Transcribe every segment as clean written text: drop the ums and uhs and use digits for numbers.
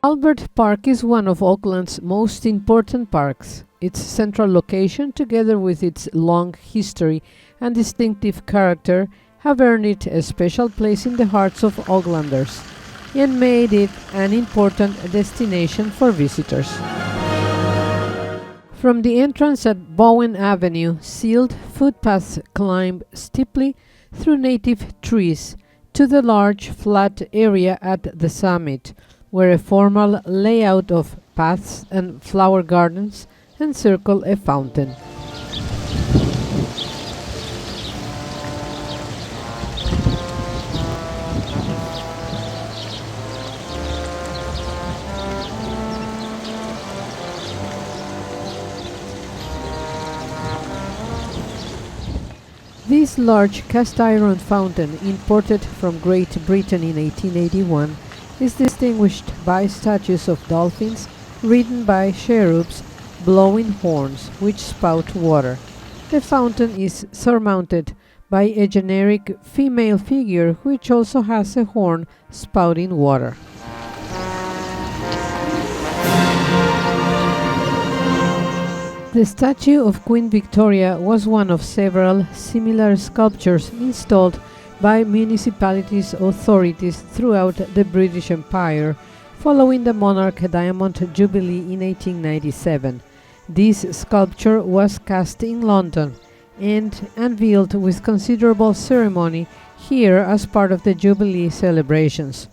Albert Park is one of Auckland's most important parks. Its central location, together with its long history and distinctive character, have earned it a special place in the hearts of Aucklanders and made it an important destination for visitors. From the entrance at Bowen Avenue, sealed footpaths climb steeply through native trees to the large flat area at the summit, where a formal layout of paths and flower gardens encircle a fountain. This large cast-iron fountain, imported from Great Britain in 1881, is distinguished by statues of dolphins ridden by cherubs blowing horns which spout water. The fountain is surmounted by a generic female figure which also has a horn spouting water. The statue of Queen Victoria was one of several similar sculptures installed by municipalities' authorities throughout the British Empire following the Monarch Diamond Jubilee in 1897. This sculpture was cast in London and unveiled with considerable ceremony here as part of the Jubilee celebrations.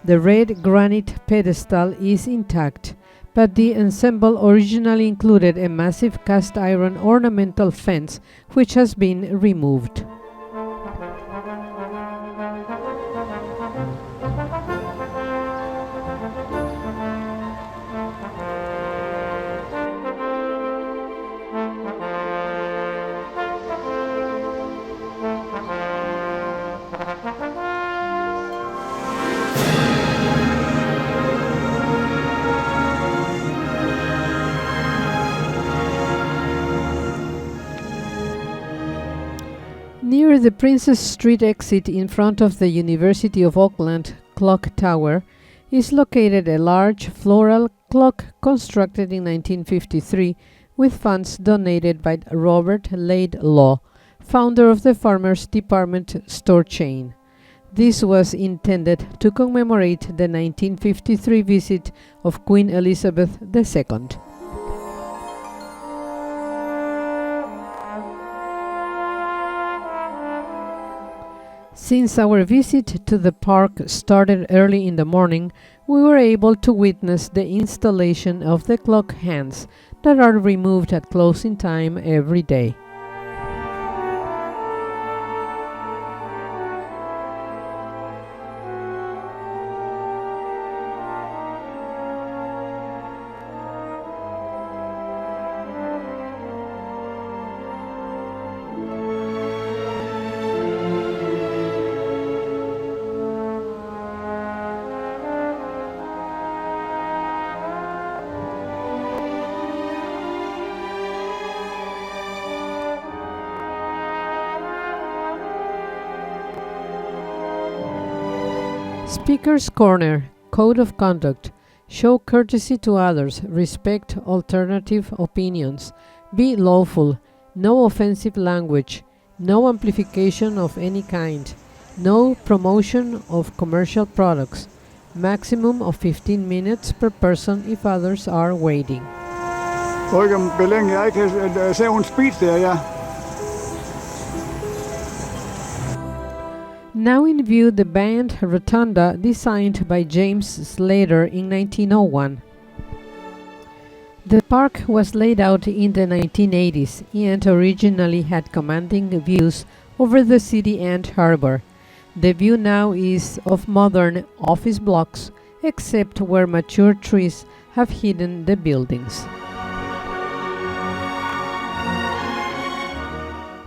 The red granite pedestal is intact, but the ensemble originally included a massive cast-iron ornamental fence which has been removed. Near the Princess Street exit in front of the University of Auckland Clock Tower is located a large floral clock constructed in 1953 with funds donated by Robert Laidlaw, founder of the Farmers Department store chain. This was intended to commemorate the 1953 visit of Queen Elizabeth II. Since our visit to the park started early in the morning, we were able to witness the installation of the clock hands that are removed at closing time every day. Speaker's Corner. Code of Conduct. Show courtesy to others. Respect alternative opinions. Be lawful. No offensive language. No amplification of any kind. No promotion of commercial products. Maximum of 15 minutes per person if others are waiting. Oigan, beleng, jeg kan se un speed der, ja. Now in view the band rotunda designed by James Slater in 1901. The park was laid out in the 1980s and originally had commanding views over the city and harbor. The view now is of modern office blocks, except where mature trees have hidden the buildings.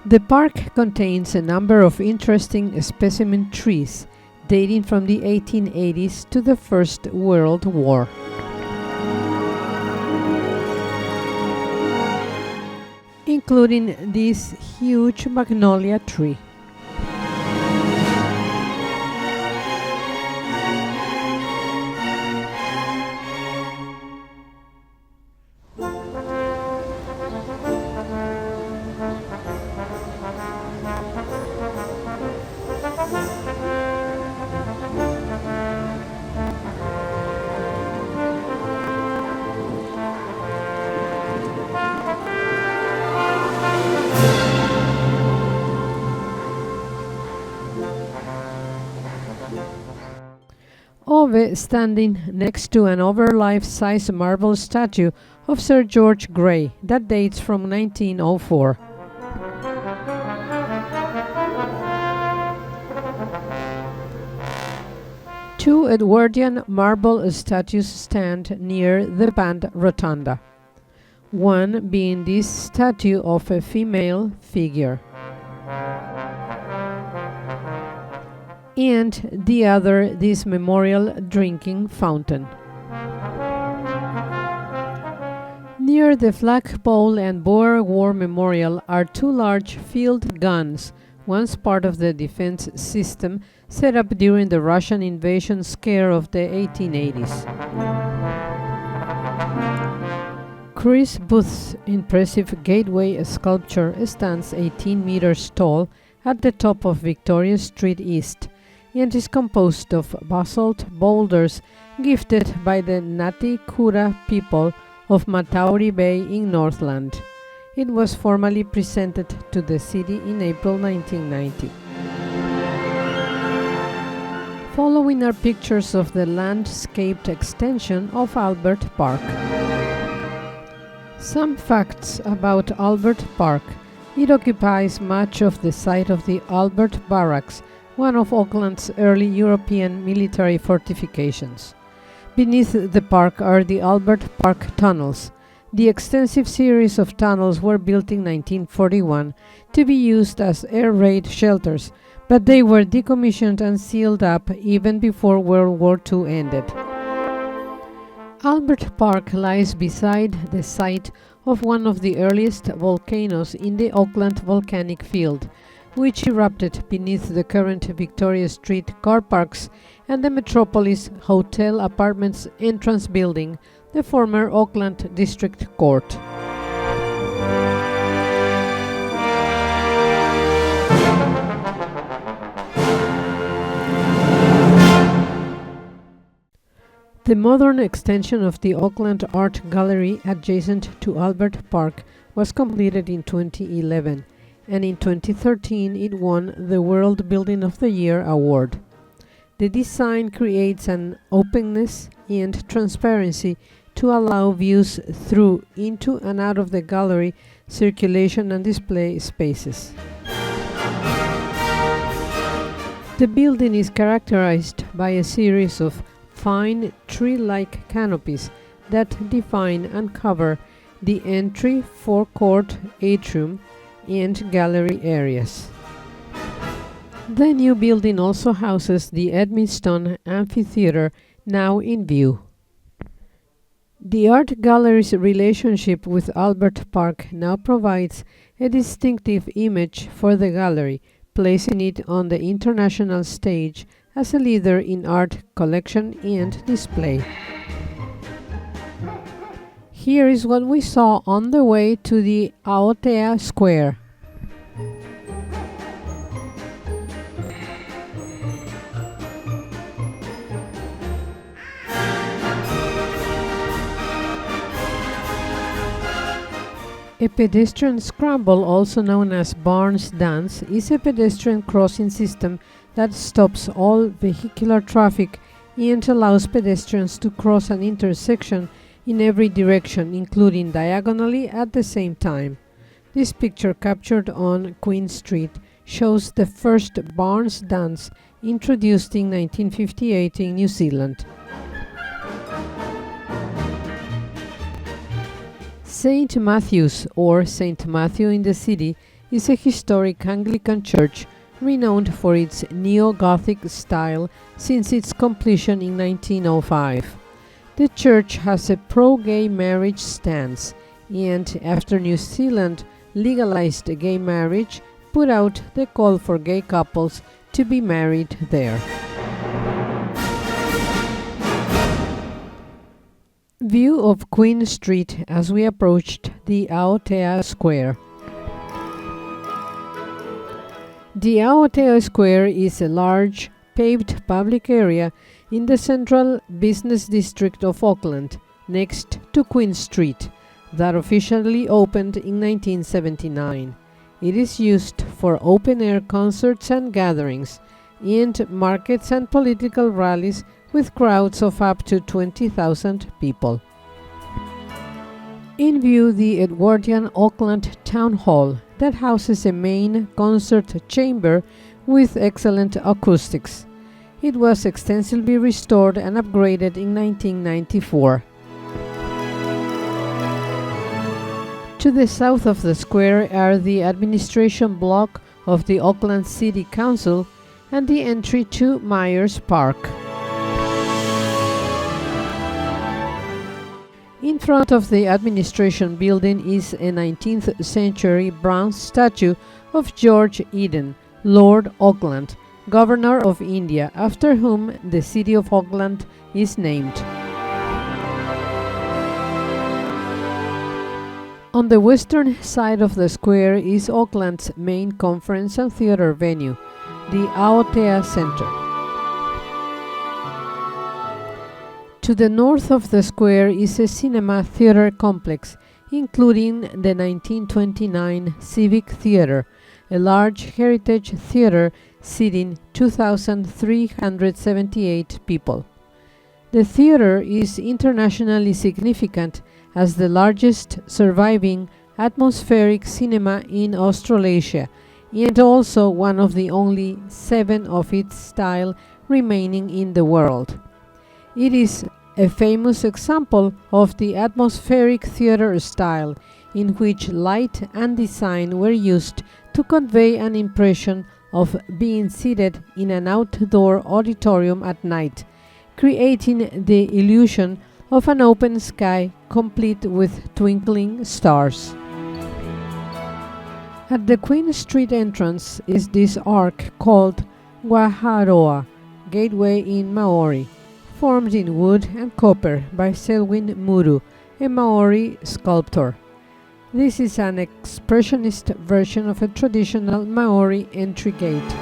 The park contains a number of interesting specimen trees dating from the 1880s to the First World War. Including this huge magnolia tree. standing next to an over life-size marble statue of Sir George Grey that dates from 1904. Two Edwardian marble statues stand near the band rotunda, one being this statue of a female figure, and the other this memorial drinking fountain. Near the flagpole and Boer War Memorial are two large field guns, once part of the defense system set up during the Russian invasion scare of the 1880s. Chris Booth's impressive gateway sculpture stands 18 meters tall at the top of Victoria Street East and is composed of basalt boulders gifted by the Ngati Kura people of Matauri Bay in Northland. It was formally presented to the city in April 1990. Following are pictures of the landscaped extension of Albert Park. Some facts about Albert Park. It occupies much of the site of the Albert Barracks, one of Auckland's early European military fortifications. Beneath the park are the Albert Park tunnels. The extensive series of tunnels were built in 1941 to be used as air raid shelters, but they were decommissioned and sealed up even before World War II ended. Albert Park lies beside the site of one of the earliest volcanoes in the Auckland volcanic field, which erupted beneath the current Victoria Street car parks and the Metropolis Hotel Apartments entrance building, the former Auckland District Court. The modern extension of the Auckland Art Gallery adjacent to Albert Park was completed in 2011, and in 2013 it won the World Building of the Year award. The design creates an openness and transparency to allow views through, into and out of the gallery, circulation and display spaces. The building is characterized by a series of fine tree-like canopies that define and cover the entry, forecourt, atrium, and gallery areas. The new building also houses the Edmiston Amphitheatre, now in view. The art gallery's relationship with Albert Park now provides a distinctive image for the gallery, placing it on the international stage as a leader in art collection and display. Here is what we saw on the way to the Aotea Square. A pedestrian scramble, also known as Barnes Dance, is a pedestrian crossing system that stops all vehicular traffic and allows pedestrians to cross an intersection in every direction, including diagonally at the same time. This picture, captured on Queen Street, shows the first Barnes Dance introduced in 1958 in New Zealand. St. Matthew's, or St. Matthew in the City, is a historic Anglican church renowned for its neo-Gothic style since its completion in 1905. The church has a pro-gay marriage stance and, after New Zealand legalized gay marriage, put out the call for gay couples to be married there. View of Queen Street as we approached the Aotea Square. The Aotea Square is a large, paved public area in the central business district of Auckland, next to Queen Street, that officially opened in 1979. It is used for open-air concerts and gatherings, and markets and political rallies with crowds of up to 20,000 people. In view the Edwardian Auckland Town Hall that houses a main concert chamber with excellent acoustics. It was extensively restored and upgraded in 1994. To the south of the square are the administration block of the Auckland City Council and the entry to Myers Park. In front of the administration building is a 19th century bronze statue of George Eden, Lord Auckland, Governor of India, after whom the city of Auckland is named. On the western side of the square is Auckland's main conference and theatre venue, the Aotea Centre. To the north of the square is a cinema theatre complex, including the 1929 Civic Theatre, a large heritage theatre seating 2,378 people. The theatre is internationally significant as the largest surviving atmospheric cinema in Australasia, and also one of the only 7 of its style remaining in the world. It is a famous example of the atmospheric theatre style, in which light and design were used to convey an impression of being seated in an outdoor auditorium at night, creating the illusion of an open sky complete with twinkling stars. At the Queen Street entrance is this arch called Waharoa, gateway in Maori, formed in wood and copper by Selwyn Muru, a Maori sculptor. This is an expressionist version of a traditional Maori entry gate.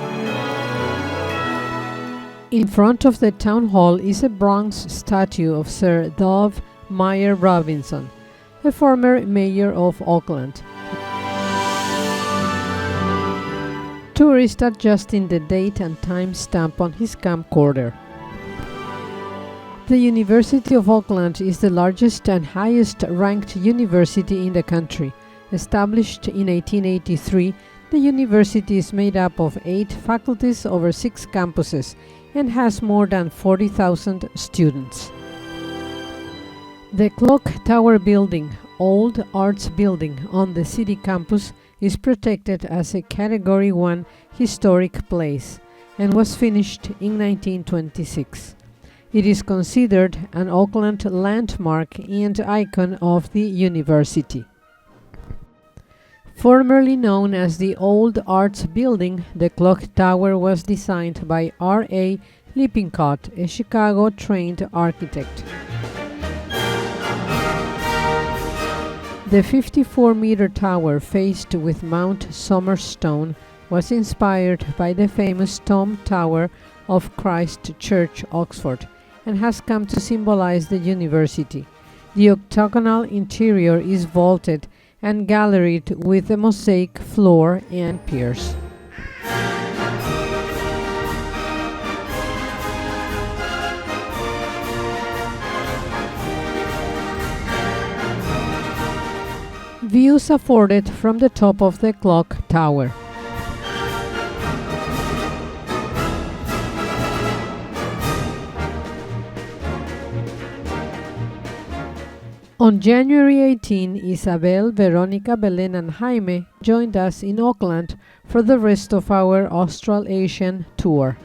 In front of the town hall is a bronze statue of Sir Dove Meyer Robinson, a former mayor of Auckland. Tourists adjusting the date and time stamp on his camcorder. The University of Auckland is the largest and highest ranked university in the country. Established in 1883, the university is made up of 8 faculties over 6 campuses and has more than 40,000 students. The Clock Tower building, old arts building on the city campus, is protected as a Category 1 historic place and was finished in 1926. It is considered an Auckland landmark and icon of the university. Formerly known as the Old Arts Building, the Clock Tower was designed by R.A. Lippincott, a Chicago-trained architect. The 54-meter tower faced with Mount Somerstone was inspired by the famous Tom Tower of Christ Church, Oxford, and has come to symbolize the university. The octagonal interior is vaulted and galleried with a mosaic floor and piers. Views afforded from the top of the clock tower. On January 18, Isabel, Veronica, Belen and Jaime joined us in Auckland for the rest of our Australasian tour.